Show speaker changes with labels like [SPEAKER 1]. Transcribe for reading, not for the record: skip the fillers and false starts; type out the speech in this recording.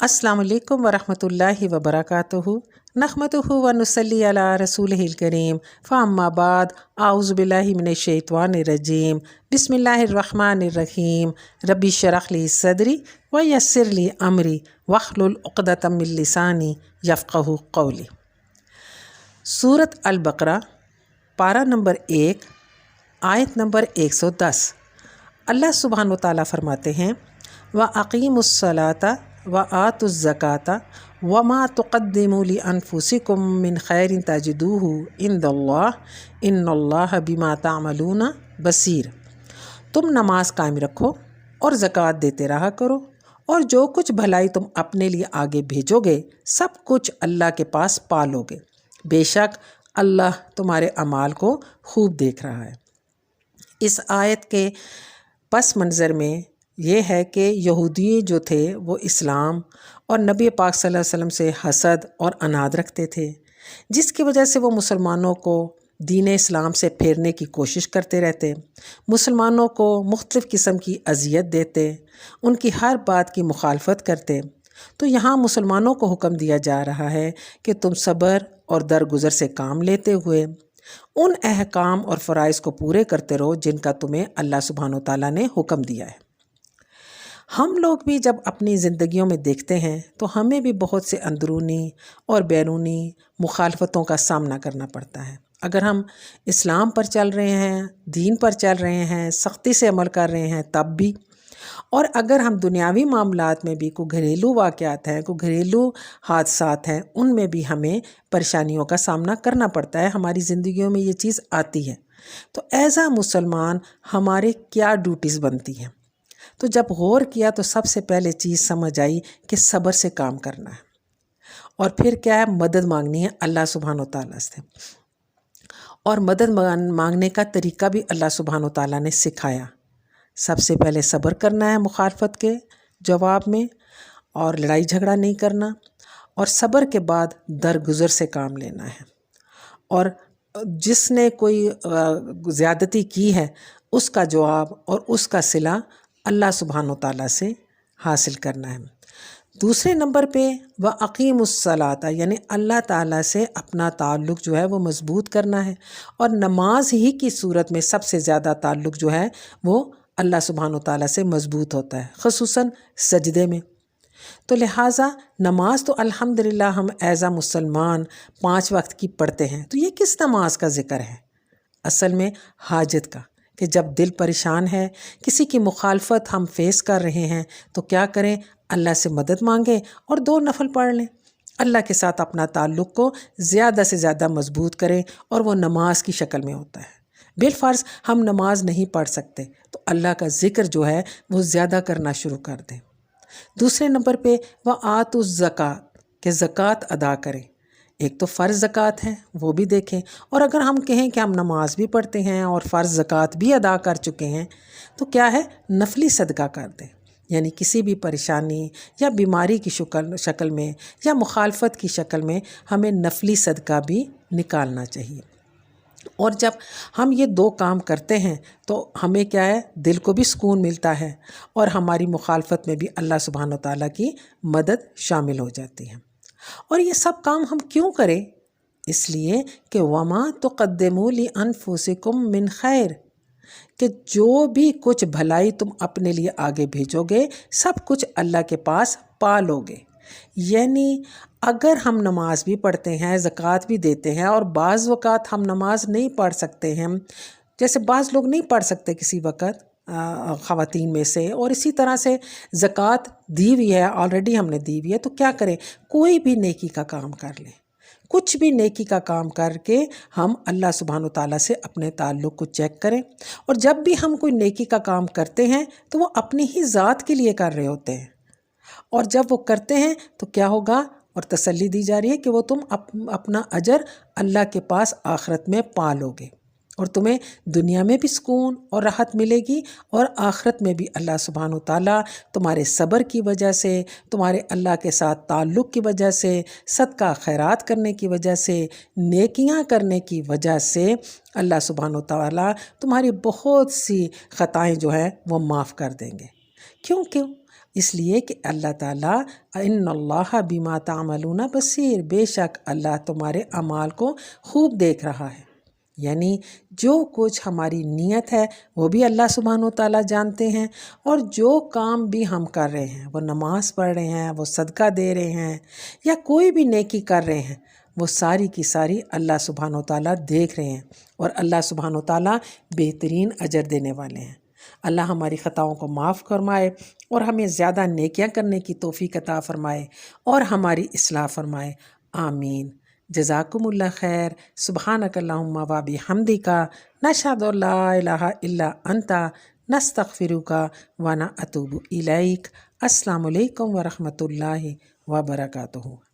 [SPEAKER 1] अस्सलाम वालेकुम वरहमतुल्लाहि वबरकातुहू नहमदुहू व नुसल्ली अला रसूलिहिल करीम फ़अम्मा बाद आऊज़ु बिल्लाहि मिनश शैतानिर रजीम बिस्मिल्लाहिर रहमानिर रहीम रब्बि इश्रह ली सदरी व यस्सिर ली अमरी वहलुल उक़दतम मिन लिसानी यफ़क़हू क़ौली। सूरत अल-बक़रा पारा नंबर 1 आयत नंबर 110। अल्लाह सुब्हानहु व तआला फरमाते हैं व अक़ीमुस्सलाता व आतुज़्ज़काता व मा तुक़द्दिमू लि अनफुसिकुम मिन खैरिन तजिदूहु इंदल्लाह इन्नल्लाह बिमा तामलूना बसीर। तुम नमाज कायम रखो और ज़कात देते रहा करो, और जो कुछ भलाई तुम अपने लिए आगे भेजोगे सब कुछ अल्लाह के पास पालोगे। बेशक अल्लाह तुम्हारे अमाल को खूब देख रहा है। इस आयत के पस मंज़र में ये है कि यहूदी जो थे वो इस्लाम और नबी पाक सल्लल्लाहु अलैहि वसल्लम से हसद और अनाद रखते थे, जिसकी वजह से वो मुसलमानों को दीन इस्लाम से फेरने की कोशिश करते रहते, मुसलमानों को मुख्तलिफ़ किस्म की अज़ियत देते, उनकी हर बात की मुखालफत करते। तो यहाँ मुसलमानों को हुक्म दिया जा रहा है कि तुम सब्र और दरगुज़र से काम लेते हुए उन अहकाम और फ़राइज़ को पूरे करते रहो जिनका तुम्हें अल्लाह सुब्हानहु व तआला ने हुक्म दिया है। हम लोग भी जब अपनी ज़िंदगियों में देखते हैं तो हमें भी बहुत से अंदरूनी और बैरूनी मुखालफतों का सामना करना पड़ता है। अगर हम इस्लाम पर चल रहे हैं, दीन पर चल रहे हैं, सख्ती से अमल कर रहे हैं तब भी, और अगर हम दुनियावी मामलात में भी कोई घरेलू वाक़यात हैं, कोई घरेलू हादसात हैं, उनमें भी हमें परेशानियों का सामना करना पड़ता है। हमारी ज़िंदगियों में ये चीज़ आती है। तो एज़ आ मुसलमान हमारे क्या ड्यूटीज़ बनती हैं? तो जब गौर किया तो सबसे पहले चीज़ समझ आई कि सब्र से काम करना है, और फिर क्या है, मदद मांगनी है अल्लाह सुब्हानहु व तआला से। और मदद मांगने का तरीका भी अल्लाह सुब्हानहु व तआला ने सिखाया। सबसे पहले सब्र करना है मुखालफत के जवाब में, और लड़ाई झगड़ा नहीं करना, और सब्र के बाद दरगुज़र से काम लेना है, और जिसने कोई ज़्यादती की है उसका जवाब और उसका सिला अल्लाह सुब्हानहु व तआला से हासिल करना है। दूसरे नंबर पे व अक़ीमुस्सलाता, यानी अल्लाह ताला से अपना ताल्लुक़ जो है वो मज़बूत करना है, और नमाज ही की सूरत में सबसे ज़्यादा ताल्लुक़ जो है वो अल्लाह सुब्हानहु व तआला से मज़बूत होता है, ख़ुसूसन सजदे में। तो लिहाजा नमाज तो अल्हम्दुलिल्लाह हम एज़ आ मुसलमान 5 वक्त की पढ़ते हैं। तो ये किस नमाज का ज़िक्र है? असल में हाजत का, कि जब दिल परेशान है, किसी की मुखालफत हम फेस कर रहे हैं, तो क्या करें, अल्लाह से मदद मांगें और 2 नफल पढ़ लें। अल्लाह के साथ अपना ताल्लुक़ को ज़्यादा से ज़्यादा मज़बूत करें, और वो नमाज की शक्ल में होता है। बिलफ़र्ज़ हम नमाज नहीं पढ़ सकते तो अल्लाह का ज़िक्र जो है वो ज़्यादा करना शुरू कर दें। दूसरे नंबर पे व आतुज़्ज़कात, के ज़कात अदा करें। एक तो फ़र्ज़ ज़कात है वो भी देखें, और अगर हम कहें कि हम नमाज भी पढ़ते हैं और फ़र्ज़ ज़कात भी अदा कर चुके हैं तो क्या है, नफली सदका कर दें। यानी किसी भी परेशानी या बीमारी की शक्ल में या मुखालफत की शक्ल में हमें नफली सदका भी निकालना चाहिए। और जब हम ये 2 काम करते हैं तो हमें क्या है, दिल को भी सुकून मिलता है, और हमारी मुखालफत में भी अल्लाह सुब्हानहु व तआला की मदद शामिल हो जाती है। और ये सब काम हम क्यों करें? इसलिए कि वमा तुक़द्दिमू लि अनफुसिकुम मिन खैर, कि जो भी कुछ भलाई तुम अपने लिए आगे भेजोगे सब कुछ अल्लाह के पास पा लोगे। यानी अगर हम नमाज भी पढ़ते हैं, ज़कात भी देते हैं, और बाज़ वक़्त हम नमाज नहीं पढ़ सकते हैं, जैसे बाज़ लोग नहीं पढ़ सकते किसी वक़्त ख़वातीन में से, और इसी तरह से ज़कात दी हुई है, ऑलरेडी हमने दी हुई है, तो क्या करें, कोई भी नेकी का काम कर लें। कुछ भी नेकी का काम करके हम अल्लाह सुब्हानहु व तआला से अपने ताल्लुक़ को चेक करें। और जब भी हम कोई नेकी का काम करते हैं तो वो अपनी ही ज़ात के लिए कर रहे होते हैं, और जब वो करते हैं तो क्या होगा, और तसल्ली दी जा रही है कि वो तुम अपना अजर अल्लाह के पास आखिरत में पा लोगे, और तुम्हें दुनिया में भी सुकून और राहत मिलेगी, और आखिरत में भी अल्लाह सुब्हानहु व तआला तुम्हारे सब्र की वजह से, तुम्हारे अल्लाह के साथ ताल्लुक़ की वजह से, सदका खैरात करने की वजह से, नेकियां करने की वजह से अल्लाह सुब्हानहु व तआला तुम्हारी बहुत सी ख़ताएँ जो हैं वो माफ़ कर देंगे। क्यों? اس لیے کہ اللہ تعالیٰ ان اللہ بما تعملون بصیر، بے شک اللہ تمہارے اعمال کو خوب دیکھ رہا ہے۔ یعنی جو کچھ ہماری نیت ہے وہ بھی اللہ سبحانہ و تعالیٰ جانتے ہیں، اور جو کام بھی ہم کر رہے ہیں، وہ نماز پڑھ رہے ہیں، وہ صدقہ دے رہے ہیں، یا کوئی بھی نیکی کر رہے ہیں، وہ ساری کی ساری اللہ سبحانہ و تعالیٰ دیکھ رہے ہیں، اور اللہ سبحانہ و تعالیٰ بہترین اجر دینے والے ہیں۔ اللہ ہماری خطاؤں کو معاف فرمائے اور ہمیں زیادہ نیکیاں کرنے کی توفیق عطا فرمائے اور ہماری اصلاح فرمائے، آمین۔ جزاکم اللہ خیر۔ سبحانک اللہم و بحمدک، نشہد ان لا الہ الا انت، نستغفرک و نتوب الیک۔ السلام علیکم ورحمۃ اللہ وبرکاتہ۔